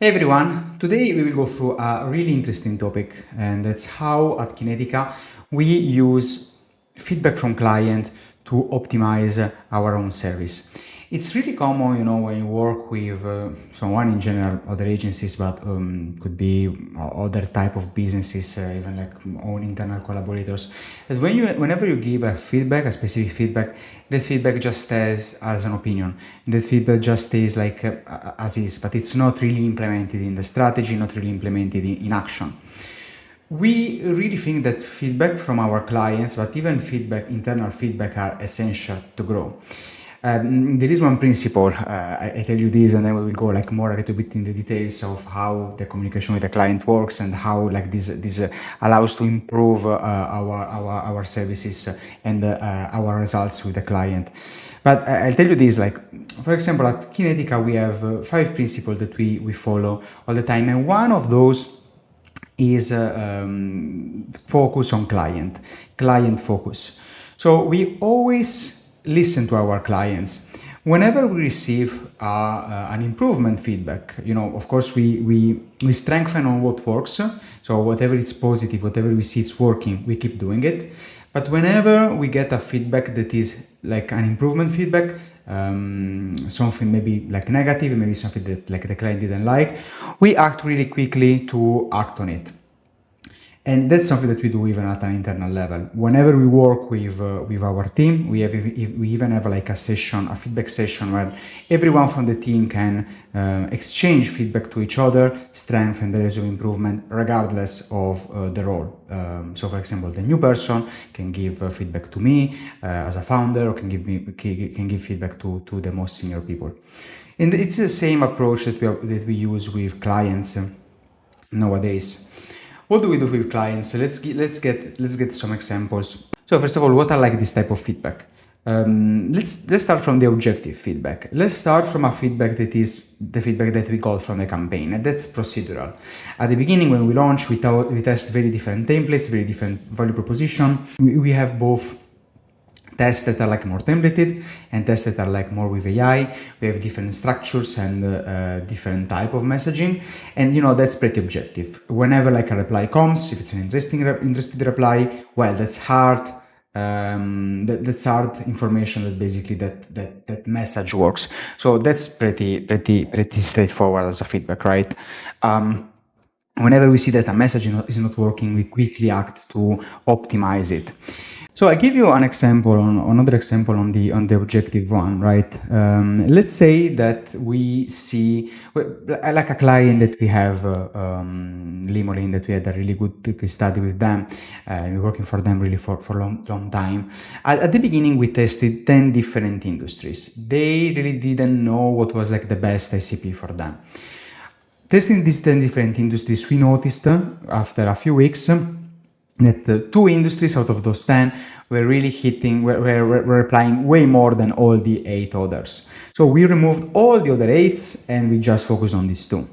Hey everyone, today we will go through a really interesting topic, and that's how at Kinetyca we use feedback from client to optimize our own service. It's really common, when you work with someone in general, other agencies, but could be other type of businesses, even like own internal collaborators. That whenever you give a feedback, a specific feedback, that feedback just stays as an opinion. That feedback just stays like as is, but it's not really implemented in the strategy, not really implemented in action. We really think that feedback from our clients, but even internal feedback, are essential to grow. There is one principle. I tell you this, and then we will go like more a little bit in the details of how the communication with the client works and how like this allows to improve our services and our results with the client. But I'll tell you this, like for example, at Kinetyca we have 5 principles that we follow all the time, and one of those is focus on client focus. So we always listen to our clients. Whenever we receive an improvement feedback, of course we strengthen on what works. So whatever is positive, whatever we see it's working, we keep doing it. But whenever we get a feedback that is like an improvement feedback, something maybe like negative, maybe something that like the client didn't like, we act really quickly to act on it. And that's something that we do even at an internal level. Whenever we work with our team, we even have like a feedback session where everyone from the team can exchange feedback to each other, strengthen the areas of improvement regardless of the role. So, for example, the new person can give feedback to me as a founder, or can give feedback to the most senior people. And it's the same approach that we use with clients nowadays. What do we do with clients? Let's get some examples. So first of all, what are like this type of feedback? Let's start from the objective feedback. Let's start from a feedback that is the feedback that we got from the campaign, and that's procedural. At the beginning, when we launch, we test very different templates, very different value proposition. We have both tests that are like more templated and tests that are like more with AI. We have different structures and different type of messaging, and that's pretty objective. Whenever like a reply comes, if it's an interested reply, well, that's hard. That's hard information that basically that message works. So that's pretty straightforward as a feedback, right? Whenever we see that a message is not working, we quickly act to optimize it. So I give you another example on the objective one, right? Let's say that we see like a client that we have, Limolin, that we had a really good case study with them. We're working for them really for a long time. At the beginning, we tested 10 different industries. They really didn't know what was like the best ICP for them. Testing these 10 different industries, we noticed after a few weeks that 2 industries out of those 10 were really were applying way more than all the 8 others. So we removed all the other 8s and we just focus on these 2.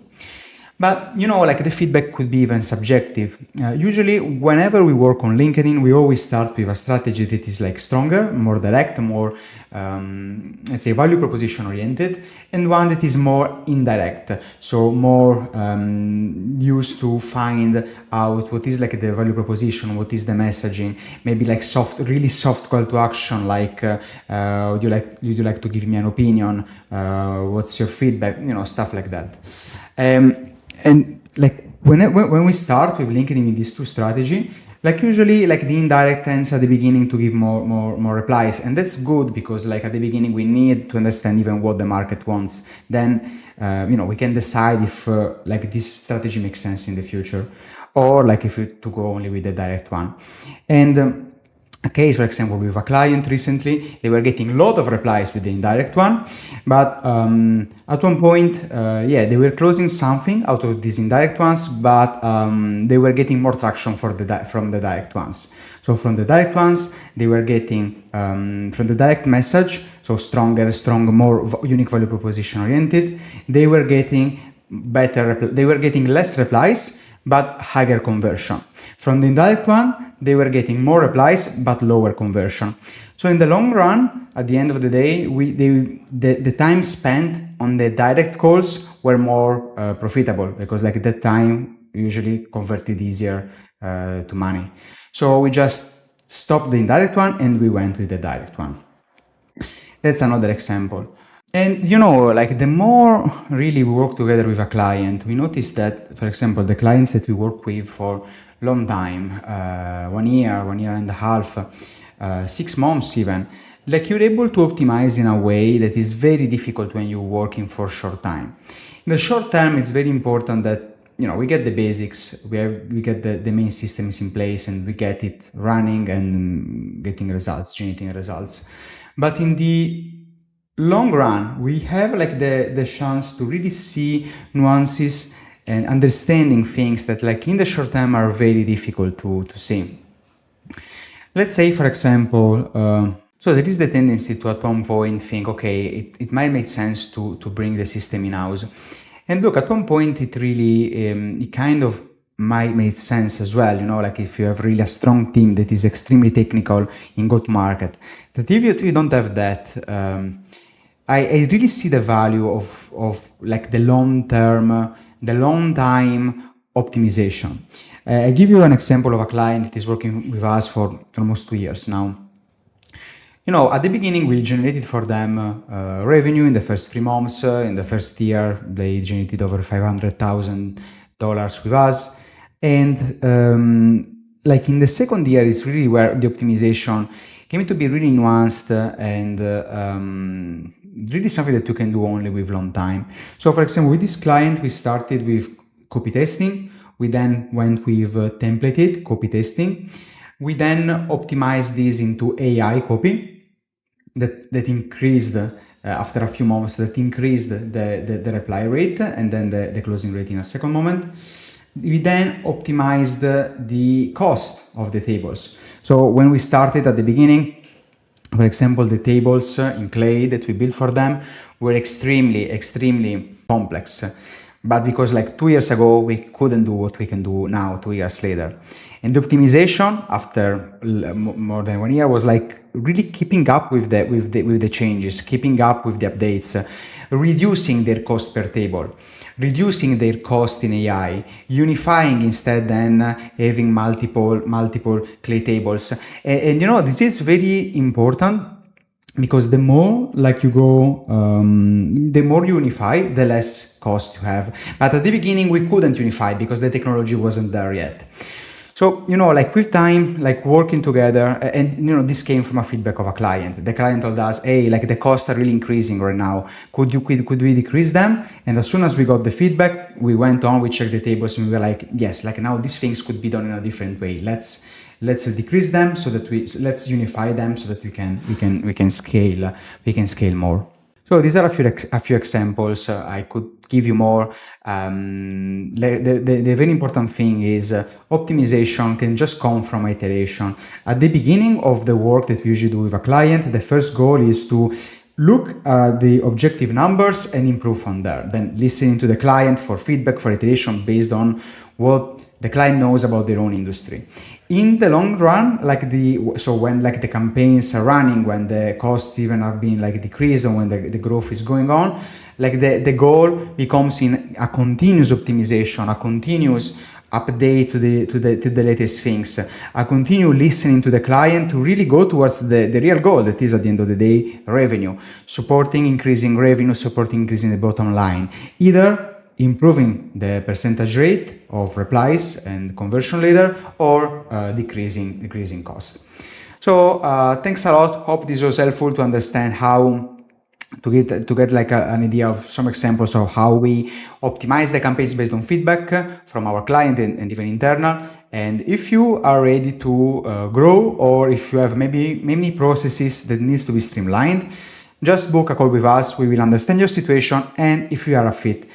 But like the feedback could be even subjective. Usually, whenever we work on LinkedIn, we always start with a strategy that is like stronger, more direct, more let's say value proposition oriented, and one that is more indirect, so more used to find out what is like the value proposition, what is the messaging, maybe like really soft call to action, like would you like to give me an opinion, what's your feedback, stuff like that. And like when we start with LinkedIn with these 2 strategy, like usually like the indirect tends at the beginning to give more replies, and that's good because like at the beginning we need to understand even what the market wants. Then we can decide if like this strategy makes sense in the future, or like if to go only with the direct one. And a case, for example, with a client recently, they were getting a lot of replies with the indirect one, but at one point, they were closing something out of these indirect ones, but they were getting more traction from the direct ones. So from the direct ones, they were getting from the direct message, so stronger, more unique value proposition oriented. They were getting less replies, but higher conversion. From the indirect one, they were getting more replies, but lower conversion. So in the long run, at the end of the day, the time spent on the direct calls were more profitable, because like that time usually converted easier to money. So we just stopped the indirect one and we went with the direct one. That's another example. And you know, like the more really we work together with a client, we notice that, for example, the clients that we work with for long time, 1 year and a half, 6 months even, like you're able to optimize in a way that is very difficult when you're working for a short time. In the short term, it's very important that, you know, we get the basics, we get the main systems in place and we get it running and getting results, generating results. But in the long run, we have like the chance to really see nuances and understanding things that like in the short term are very difficult to see. Let's say, for example, so there is the tendency to at one point think, okay, it might make sense to bring the system in-house. And look, at one point it really, it kind of might make sense as well, you know, like if you have really a strong team that is extremely technical in go-to-market, that if you don't have that, I really see the value of like the long time optimization. I give you an example of a client that is working with us for almost 2 years now. You know, at the beginning we generated for them revenue in the first 3 months. In the first year they generated over $500,000 with us, and like in the second year it's really where the optimization came to be really nuanced and really something that you can do only with long time. So for example, with this client, we started with copy testing. We then went with templated copy testing. We then optimized this into AI copy that increased after a few months, that increased the reply rate and then the closing rate in a second moment. We then optimized the cost of the tables. So when we started at the beginning, for example, the tables in clay that we built for them were extremely complex. But because like 2 years ago, we couldn't do what we can do now, 2 years later. And the optimization after more than 1 year was like really keeping up with the changes, keeping up with the updates, reducing their cost per table, reducing their cost in AI, unifying instead than having multiple clay tables. And you know, this is very important, because the more like you go, the more you unify, the less cost you have. But at the beginning we couldn't unify because the technology wasn't there yet. So, you know, like with time, like working together, and you know, this came from a feedback of a client. The client told us, hey, like the costs are really increasing right now. Could we decrease them? And as soon as we got the feedback, we went on, we checked the tables and we were like, yes, like now these things could be done in a different way. Let's decrease them so that let's unify them so that we can scale more. So these are a few examples. I could give you more. The very important thing is optimization can just come from iteration. At the beginning of the work that we usually do with a client, the first goal is to look at the objective numbers and improve from there. Then listening to the client for feedback, for iteration based on what the client knows about their own industry. In the long run, when the campaigns are running, when the costs even are being like decreased, and when the growth is going on, like the goal becomes in a continuous optimization, a continuous update to the latest things, a continue listening to the client to really go towards the real goal that is at the end of the day revenue, supporting increasing revenue, supporting increasing the bottom line, either improving the percentage rate of replies and conversion later, or decreasing cost. So thanks a lot. Hope this was helpful to understand how to get like an idea of some examples of how we optimize the campaigns based on feedback from our client and even internal. And if you are ready to grow, or if you have maybe many processes that needs to be streamlined, just book a call with us. We will understand your situation, and if you are a fit,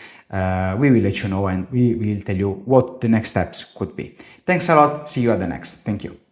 we will let you know and we will tell you what the next steps could be. Thanks a lot. See you at the next. Thank you.